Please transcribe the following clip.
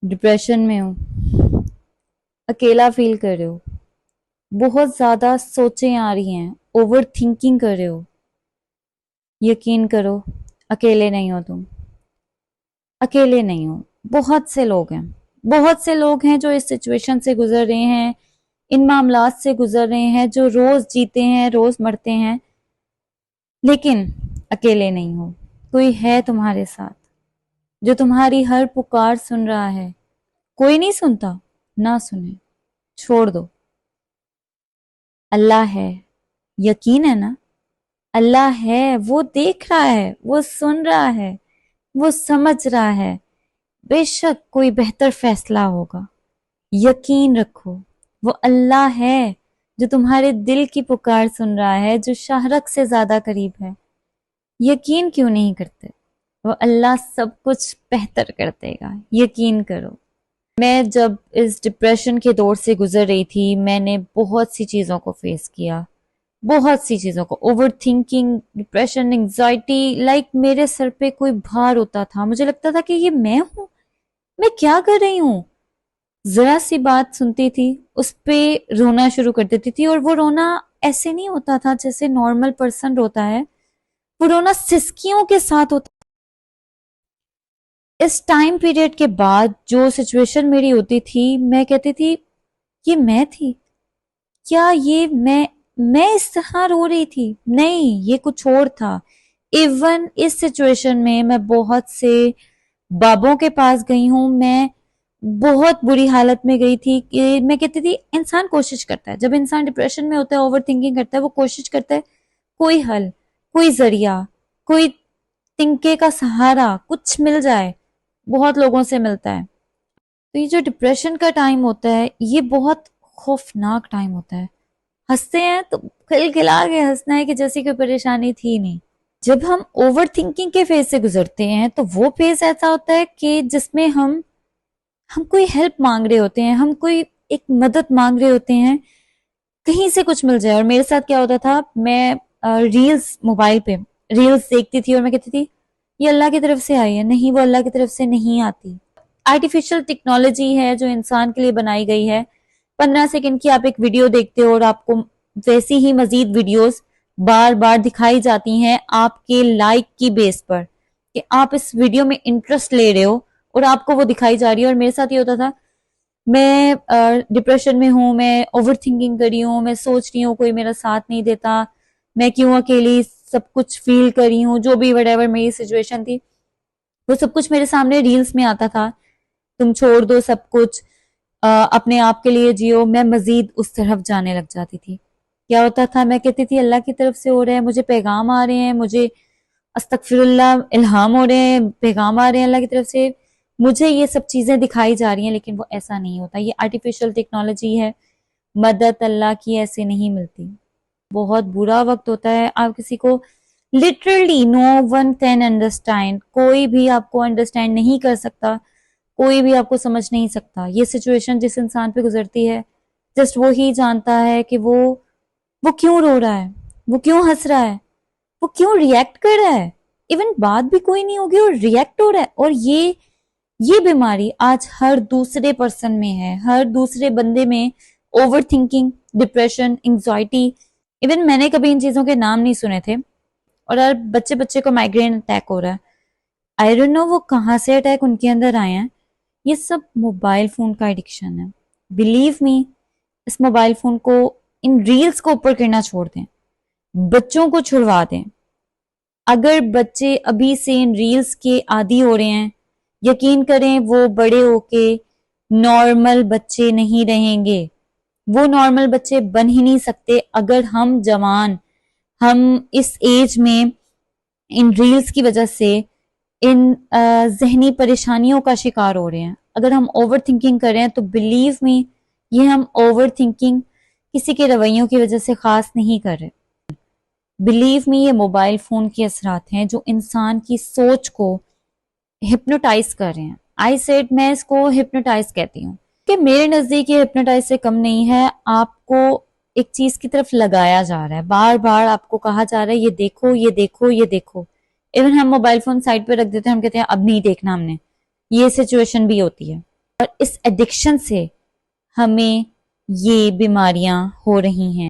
Depression में हो, अकेला फील कर रहे हो, बहुत ज्यादा सोचें आ रही हैं, ओवर थिंकिंग कर रहे हो, यकीन करो, अकेले नहीं हो तुम। अकेले नहीं हो। बहुत से लोग हैं, बहुत से लोग हैं जो इस सिचुएशन से गुजर रहे हैं, इन मामलात से गुजर रहे हैं, जो रोज जीते हैं, रोज मरते हैं, लेकिन अकेले नहीं हो। कोई है तुम्हारे साथ जो तुम्हारी हर पुकार सुन रहा है। कोई नहीं सुनता, ना सुने, छोड़ दो। अल्लाह है, यकीन है ना? अल्लाह है, वो देख रहा है, वो सुन रहा है, वो समझ रहा है। बेशक कोई बेहतर फैसला होगा, यकीन रखो। वो अल्लाह है जो तुम्हारे दिल की पुकार सुन रहा है, जो शाहरग से ज्यादा करीब है। यकीन क्यों नहीं करते? वो अल्लाह सब कुछ बेहतर कर देगा, यकीन करो। मैं जब इस डिप्रेशन के दौर से गुजर रही थी, मैंने बहुत सी चीजों को फेस किया, बहुत सी चीजों को। Over thinking, depression, anxiety, like मेरे सर पे कोई भार होता था। मुझे लगता था कि ये मैं हूं, मैं क्या कर रही हूँ। जरा सी बात सुनती थी, उस पे रोना शुरू कर देती थी, और वो रोना ऐसे नहीं होता था जैसे नॉर्मल पर्सन रोता है, वो रोना सिसकियों के साथ होता। इस टाइम पीरियड के बाद जो सिचुएशन मेरी होती थी, मैं कहती थी ये मैं थी क्या? ये मैं इस तरह रो रही थी? नहीं, ये कुछ और था। इवन इस सिचुएशन में मैं बहुत से बाबों के पास गई हूं, मैं बहुत बुरी हालत में गई थी कि मैं कहती थी इंसान कोशिश करता है, जब इंसान डिप्रेशन में होता है, ओवर थिंकिंग करता है, वो कोशिश करता है कोई हल, कोई जरिया, कोई तिनके का सहारा कुछ मिल जाए। बहुत लोगों से मिलता है। तो ये जो डिप्रेशन का टाइम होता है, ये बहुत खौफनाक टाइम होता है। हंसते हैं तो खिलखिला के हंसना है कि जैसी कोई परेशानी थी नहीं। जब हम ओवर थिंकिंग के फेज से गुजरते हैं तो वो फेज ऐसा होता है कि जिसमें हम कोई हेल्प मांग रहे होते हैं, हम कोई एक मदद मांग रहे होते हैं, कहीं से कुछ मिल जाए। और मेरे साथ क्या होता था, मैं रील्स, मोबाइल पे रील्स देखती थी और मैं कहती थी ये अल्लाह की तरफ से आई है। नहीं, वो अल्लाह की तरफ से नहीं आती। आर्टिफिशियल टेक्नोलॉजी है जो इंसान के लिए बनाई गई है। 15 सेकंड की आप एक वीडियो देखते हो और आपको वैसी ही मजीद वीडियोस बार बार दिखाई जाती हैं आपके लाइक की बेस पर, कि आप इस वीडियो में इंटरेस्ट ले रहे हो और आपको वो दिखाई जा रही है। और मेरे साथ ये होता था, मैं डिप्रेशन में हूँ, मैं ओवर थिंकिंग कर रही हूँ, मैं सोच रही हूँ कोई मेरा साथ नहीं देता, मैं क्यों अकेली सब कुछ फील कर रही हूँ, जो भी वटेवर मेरी सिचुएशन थी, वो सब कुछ मेरे सामने रील्स में आता था। तुम छोड़ दो सब कुछ, अपने आप के लिए जियो। मैं मजीद उस तरफ जाने लग जाती थी। क्या होता था, मैं कहती थी अल्लाह की तरफ से हो रहा है, मुझे पैगाम आ रहे हैं, मुझे अस्तगफिरुल्लाह इल्हाम हो रहे हैं, पैगाम आ रहे हैं अल्लाह की तरफ से, मुझे ये सब चीजें दिखाई जा रही हैं। लेकिन वो ऐसा नहीं होता, ये आर्टिफिशियल टेक्नोलॉजी है। मदद अल्लाह की ऐसे नहीं मिलती। बहुत बुरा वक्त होता है, आप किसी को literally no one can understand, कोई भी आपको अंडरस्टैंड नहीं कर सकता, कोई भी आपको समझ नहीं सकता। ये सिचुएशन जिस इंसान पे गुजरती है, जस्ट वो ही जानता है कि वो क्यों रो रहा है, वो क्यों हंस रहा है, वो क्यों रिएक्ट कर रहा है। इवन बात भी कोई नहीं होगी और रिएक्ट हो रहा है। और ये बीमारी आज हर दूसरे पर्सन में है, हर दूसरे बंदे में। Over thinking, depression, anxiety, even मैंने कभी इन चीजों के नाम नहीं सुने थे, और हर बच्चे बच्चे को माइग्रेन अटैक हो रहा है। आई डोंट नो वो कहाँ से अटैक उनके अंदर आए हैं। ये सब मोबाइल फोन का एडिक्शन है। बिलीव मी, इस मोबाइल फोन को, इन रील्स को ऊपर करना छोड़ दें, बच्चों को छुड़वा दें। अगर बच्चे अभी से इन रील्स के आदी हो रहे हैं, यकीन करें वो बड़े होके नॉर्मल बच्चे नहीं रहेंगे। वो नॉर्मल बच्चे बन ही नहीं सकते अगर हम जवान, हम इस एज में इन रील्स की वजह से इन जहनी परेशानियों का शिकार हो रहे हैं। अगर हम ओवर थिंकिंग कर रहे हैं तो बिलीव मी, ये हम ओवर थिंकिंग किसी के रवैयों की वजह से खास नहीं कर रहे। बिलीव मी, ये मोबाइल फोन के असरात हैं जो इंसान की सोच को हिप्नोटाइज कर रहे हैं। आई सेड, मैं इसको हिप्नोटाइज कहती हूँ कि मेरे नजदीक ये हिप्नोटाइज से कम नहीं है। आपको एक चीज की तरफ लगाया जा रहा है, बार बार आपको कहा जा रहा है ये देखो, ये देखो, ये देखो। इवन हम मोबाइल फोन साइड पे रख देते हैं, हम कहते हैं अब नहीं देखना हमने। ये सिचुएशन भी होती है। और इस एडिक्शन से हमें ये बीमारियां हो रही हैं।